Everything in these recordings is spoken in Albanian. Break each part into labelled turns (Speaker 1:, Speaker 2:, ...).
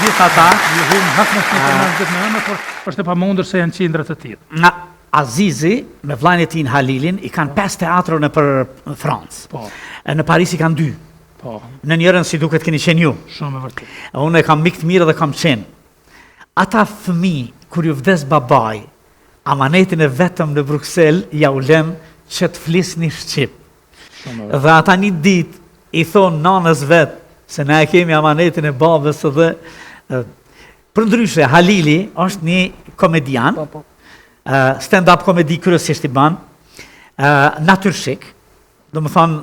Speaker 1: gjithë ata.
Speaker 2: Ju hum hakmës në të mëndë, por është e pamundur se janë qindrat të tjerë.
Speaker 1: Azizi, me vllajën e tij Halilin, i kanë 5 teatro në për Francë.
Speaker 2: Po.
Speaker 1: Në Paris i kanë 2.
Speaker 2: Po.
Speaker 1: Në njërën si duket keni qenë ju.
Speaker 2: Shumë e vërtet.
Speaker 1: Unë e kam mik të mirë dhe kam qenë. Ata fëmijë, kur ju vdes babai, amanetin e vetëm në Bruxelles ja u lëm që të flisni shqip. Dhe ata një ditë i thonë nanës vet se na e kemi amanetin e babës dhe përndryshe Halili është një komedian. Stand-up komedi kryesisht i ban, natyrshik, do më thonë,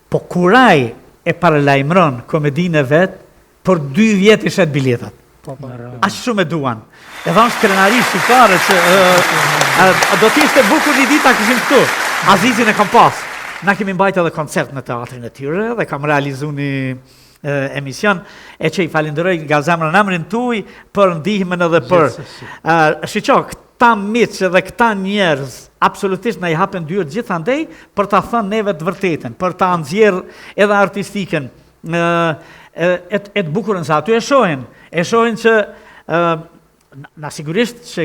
Speaker 1: po kuraj e paralajmëron komedinë e vetë, për 2 vjet i shet biletat. Ashtë shumë e duan. Edhe është krenari shqiptare që do t'ishte bukur një dita këshim këtu. Azizin e kam pas. Na kemi mbajtë edhe koncert në teatrin e tyre dhe kam realizu një emision e që i falenderoj nga zemra në emrin tuaj për ndihmën edhe për shiqo, këta miqë dhe këta njerëz absolutisht na i hapen dyert gjithandej për ta thënë neve të vërtetën, për ta nxjerrë edhe artistiken e të bukurën sa aty e shohin që na sigurisht që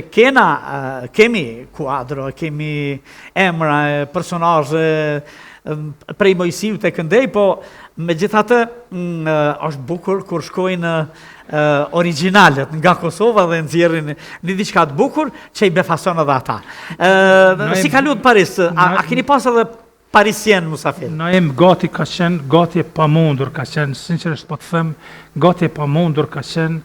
Speaker 1: kemi kuadro, kemi emra, personazhe prej Mojsiut e këndej, po megjithatë është bukur kur shkojnë originalet nga Kosova dhe nxjerrin një diçka të bukur që i befason edhe ata. Si ka luajtur Paris? A keni pas edhe parisien musafir?
Speaker 2: Naim gati ka qenë, gati e pamundur ka qenë, sinqerisht po të them, gati e pamundur ka qenë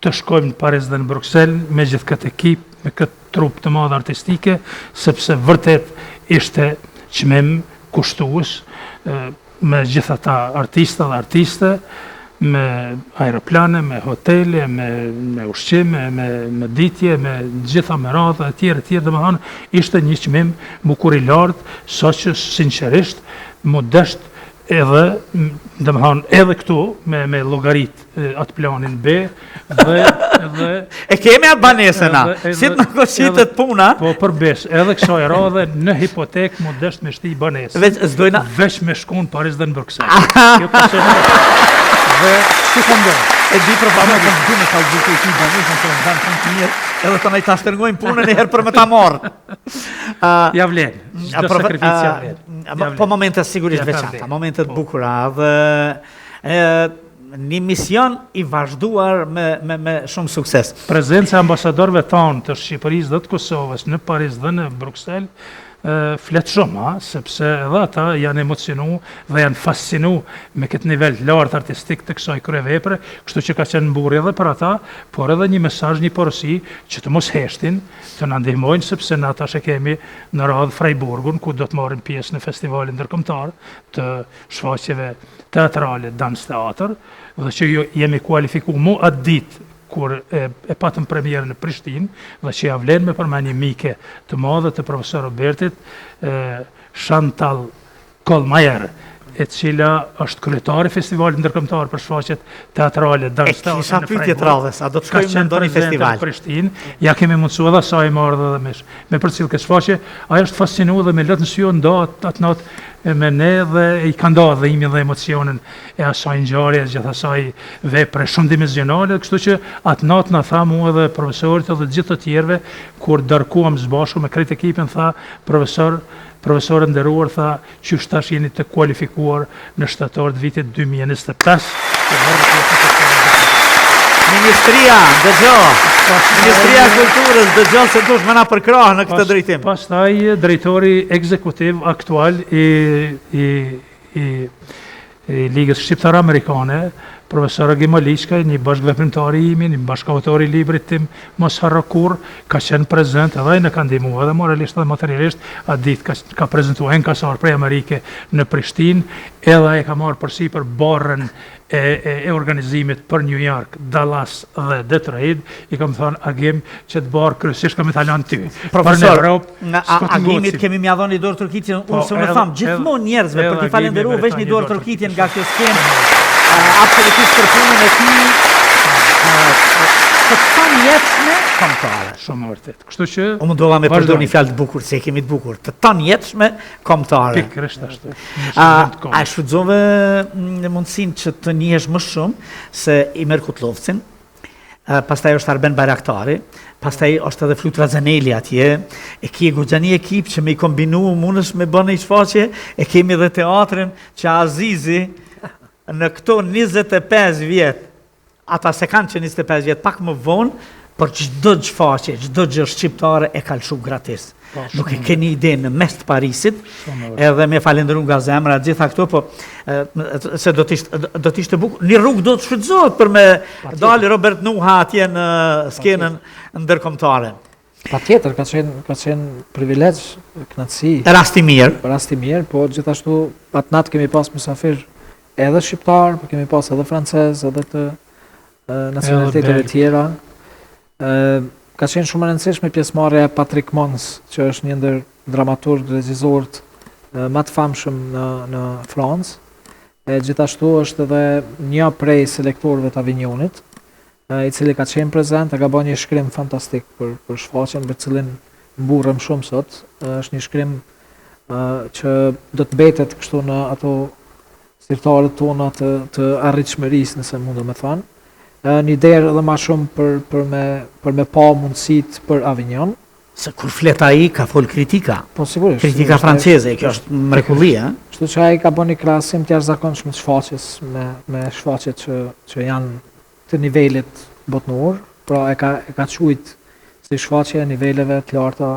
Speaker 2: të shkojmë në Paris dhe në Bruxelles me gjithë këtë ekip, me këtë trup të madh artistike, sepse vërtet ishte çmim kushtues me gjithë ata artista dhe artiste, me aeroplane, me hotele, me ushqime, me ditje, me gjitha me radhë e tjerë, dhe më hanë, ishte një çmim bukur i lartë, sa që sinqerisht mu desht edhe, dhe më hanë, edhe këtu, me llogarit atë planin B, dhe
Speaker 1: e kemi Albanesena, si të në koshitet puna.
Speaker 2: Po përbesh, edhe kësaj radhe në hipotek mu desht me shti banesë. Veç me shku në Paris dhe në Bruxelles. Kjo ka qenë. Dhe si ka ndonë?
Speaker 1: E di probablement të në me ka gjithë i ti banesën të në danë të mirë, edhe të nëjë ta shtërngojnë punën e herë për me ta morë.
Speaker 2: Ja vlen, çdo sakrificë ja vlen.
Speaker 1: Po momente sigurisht veçanta, momentet bukura dhe një mision i vazhduar me shumë sukses.
Speaker 2: Prezenca e ambasadorëve tanë të Shqipërisë dhe të Kosovës në Paris dhe në Bruxelles flet shumë, sepse edhe ata janë emocionu dhe janë fascinu me këtë nivel lartë artistik të kësaj kryevepre, kështu që ka qenë mburrje edhe për ata, por edhe një mesazh, një porosi që të mos heshtin, të na ndihmojnë, sepse ne ata kemi në radhë Freiburgun, ku do të marrim pjesë në festivalin ndërkombëtar të shfaqjeve teatrale dans teatr, dhe që jemi kualifikuar mu atë ditë kur e patëm premierën në Prishtinë, dhe që ja vlen me përmendje mike të madhe të profesor Robertit, Chantal Kolmajer, e cila është kryetare e festivalit ndërkombëtar për shfaqjet teatrale dans teatr.
Speaker 1: Kisha pyetje të radhës, a do të shkojmë në ndonjë festival?
Speaker 2: Në Prishtinë, ja kemi mundsuar edhe sa i marrë dhe me përcjell këtë shfaqje, ajo është fascinuar dhe me lëtë në sy nda atë natë me ne dhe i ka nda dhimin dhe emocionin e asaj ngjarje, gjithë asaj vepre shumë dimensionale, kështu që atë natë na tha mua dhe profesorit edhe gjithë të tjerëve, kur darkuam së bashku me krejt ekipin, tha profesorë nderuar, tha që tash jeni të kualifikuar në shtator të vitit 2025.
Speaker 1: Ministria, Ministria e Kulturës, dëgjo se dush më na përkrah në këtë drejtim.
Speaker 2: Pastaj drejtori ekzekutiv aktual i Ligës Shqiptare Amerikane, profesor Gimaliçka, një bashkëveprimtar i imi, një bashkautor i librit tim Mos harro kurrë, ka qenë prezent edhe ai në ka ndihmuar edhe moralisht dhe materialisht, atë ditë ka prezantuar enkasar prej Amerike në Prishtinë, edhe ai ka marrë përsipër barrën e organizimit për New York, Dallas dhe Detroit, i kam thënë agim që të barë kryesisht kam i thalan ty.
Speaker 1: Profesor, nga agimit kemi mja dhoni dorë tërkitjen, unë se unë thamë, gjithmonë njerëzve për t'i falenderuar veç një dorë tërkitjen nga kjo skenë, absolutisht për punën e tij, të tanjetshme kombëtare.
Speaker 2: Shumë vërtet. Kështu që
Speaker 1: unë dova me përdor një fjalë të bukur, se kemi të bukur, të tanjetshme kombëtare.
Speaker 2: Pikërisht ashtu.
Speaker 1: A shfrytëzove në mundësinë që të njihesh më shumë se Imer Kutlovcin, pastaj është Arben Bayraktari, pastaj është edhe Flutra Zaneli atje, e ki goxhani ekip që me i kombinu mundesh me bën një shfaqje, e kemi edhe teatrin që Azizi në këto 25 vjet, ata se kanë që 25 vjet pak më vonë, për çdo shfaqje, çdo gjë shqiptare e ka lëshu gratis. Nuk e keni ide në mes të Parisit, edhe me falenderu nga zemra gjitha këto, po se do t'ishte bukur. Një rrugë do të shfrytëzohet për me dali Robert Nuha atje në skenën ndërkombëtare.
Speaker 3: Patjetër, ka qenë privilegj, kënaqësi.
Speaker 1: Rasti mirë,
Speaker 3: po gjithashtu atë natë kemi pas mysafir edhe shqiptar, po kemi pas edhe francez, edhe të nacionaliteteve tjera. Ka qenë shumë e rëndësishme pjesëmarrja e Patrick Mons, që është një ndër dramaturg, regjisorët më të famshëm në Francë. Gjithashtu është edhe një prej selektorëve të Avignonit, i cili ka qenë prezent, ka bërë një shkrim fantastik për shfaqjen, për cilin mburrem shumë sot. Është një shkrim që do të mbetet kështu në ato sirtarët tona të arritshmërisë, nëse mund të më thonë. Një derë edhe ma shumë për me pa mundësit për Avignon.
Speaker 1: Se kur flet ai ka fol kritika.
Speaker 3: Po sigurisht.
Speaker 1: Kritika franceze, kjo është mrekulli, ë?
Speaker 3: Kështu që ai ka bën një krahasim të jashtëzakonshëm të shfaqjes me shfaqjet që janë të nivelit botnor, pra e ka quajt si shfaqje e niveleve të larta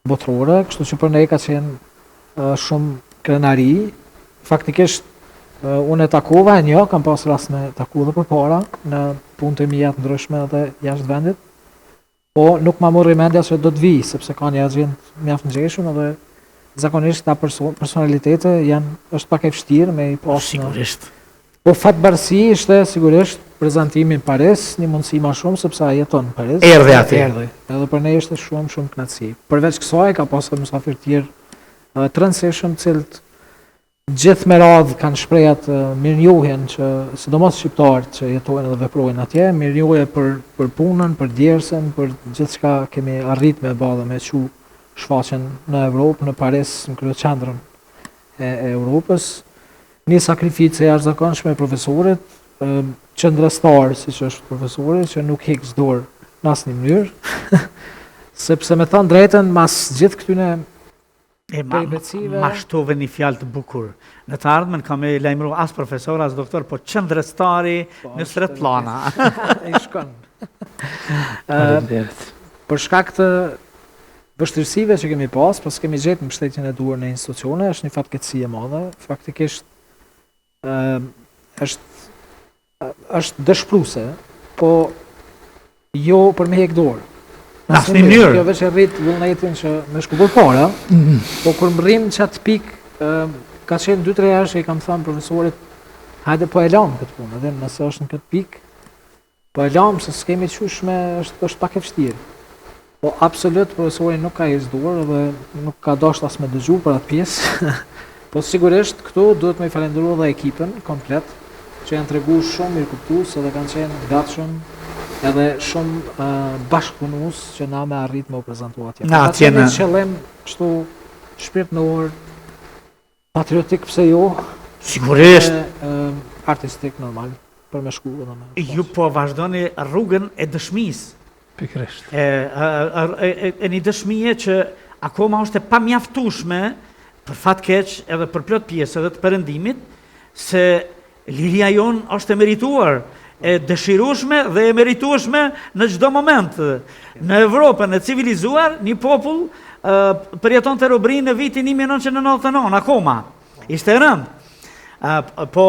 Speaker 3: botërore, kështu që për ne ka qenë shumë krenari. Faktikisht unë e takova e një, kam pas rast me taku dhe përpara, në punë të mija të ndryshme dhe jashtë vendit, po nuk ma morri mendja që do të vi, sepse ka një agent mjaft ngjeshëm dhe zakonisht ta personalitete është pak e vështirë me i pas.
Speaker 1: Sigurisht.
Speaker 3: Po fatbarësi ishte sigurisht prezantimi në Paris, një mundësi ma shumë sepse ai jeton në Paris.
Speaker 1: Erdhi aty.
Speaker 3: Edhe për ne ishte shumë kënaqësi. Përveç kësaj ka pasur mysafir tjerë të rëndësishëm, cilët gjithë me radhë kanë shprehur mirënjohjen që sidomos shqiptarët që jetojnë dhe veprojnë atje, mirënjohje për punën, për djersën, për gjithçka kemi arrit me ballë me çu shfaqjen në Evropë, në Paris, në kryeqendrën e Europës. Një sakrificë e jashtëzakonshme e profesorit, qëndrëstar siç është profesori, që nuk hek dorë në asnjë mënyrë, sepse me thënë drejtën mas gjithë këtyne
Speaker 1: ma shtove një fjalë të bukur. Në të ardhmen kam e lajmëru as profesor, as doktor, po qëndrëstari në sret plana.
Speaker 3: I shkon. Për shkak të vështirësive që kemi pas kemi gjetë mbështetjen e duhur në institucione, është një fatkeqësi e madhe. Faktikisht është dëshpëruese, po jo për me hek dorë.
Speaker 1: Asnjë mënyrë.
Speaker 3: Kjo veç e rrit vullnetin që me shku përpara, po kur më rrim çat pikë, ka qenë 2-3 herë që i kam thënë profesorit, hajde po e lam këtë punë, edhe nëse është në këtë pikë, po e lam se s'kemi qysh është pak e vështirë. Po absolut profesori nuk ka hiç dorë dhe nuk ka dashur as me dëgju për atë pjesë. Po sigurisht këtu duhet me i falenderoj edhe ekipën komplet, që janë treguar shumë mirëkuptues dhe kanë qenë gatshëm edhe shumë bashkëpunues që na me arrit me u prezantua atje.
Speaker 1: Na atje në
Speaker 3: qëllim kështu shpirtënor, patriotik pse jo?
Speaker 1: Sigurisht.
Speaker 3: Artistik normal për me shku edhe me.
Speaker 1: Ju po vazhdoni rrugën e dëshmisë.
Speaker 2: Pikërisht.
Speaker 1: E një dëshmije që akoma është e pamjaftueshme për fat keq edhe për plot pjesë edhe të perëndimit, se liria jon është e merituar, e dëshirueshme dhe e meritueshme në çdo moment. Në Evropën e civilizuar, një popull përjeton të robërinë në vitin 1999 akoma. Ishte rënd. Po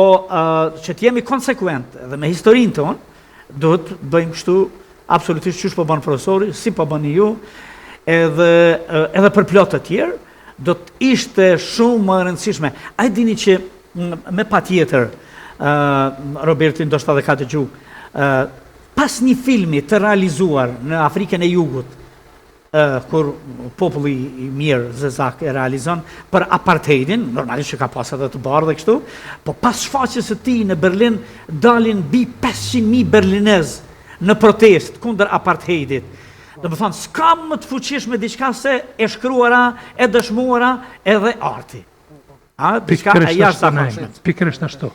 Speaker 1: që të jemi konsekvent dhe me historinë tonë, duhet bëjmë kështu absolutisht çysh po bën profesori, si po bëni ju, edhe për plot të tjerë, do të ishte shumë më rëndësishme. A e dini që me patjetër Roberti ndoshta dhe ka dëgju, pas një filmi të realizuar në Afrikën e Jugut, kur populli i mirë zezak e realizon për apartheidin, normalisht që ka pas edhe të bardhë dhe kështu, po pas shfaqjes së tij në Berlin dalin mbi 500.000 berlinez në protest kundër apartheidit. Do të thonë, s'ka më të fuqishme diçka se e shkruara, e dëshmuara edhe arti. Diçka e jashtëzakonshme.
Speaker 2: Pikërisht ashtu.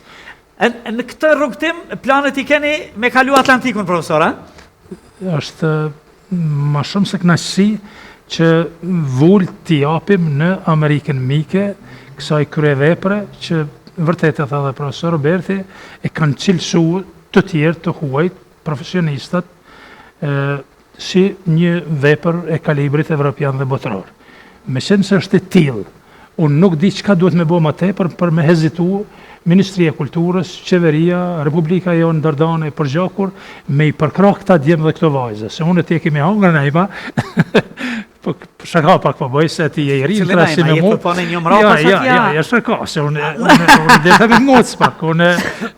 Speaker 1: Në këtë rrugtim, planet I keni me kalu Atlantikun, profesor, a?
Speaker 2: Është ma shumë se kënaqësi që vull t'i japim në Amerikën mike kësaj kryevepre që vërtet e tha dhe profesor Roberti e kanë cilësu të tjerë të huajt profesionistat si një vepër e kalibrit evropian dhe botëror. Me qenë se është e tillë, unë nuk di çka duhet me bo ma tepër për me hezitu Ministria e Kulturës, Qeveria, Republika jonë Dardane, përgjakur, me I përkra këta djemë dhe këto vajzë. Se unë ti e kemi hangër nejma, shaka pak po bëj se ti e I rinë tra si me mu.
Speaker 1: Cilë nejma, jetë një mrapa sa tja?
Speaker 2: Ja, shaka, se unë dhe me ngocë pak, unë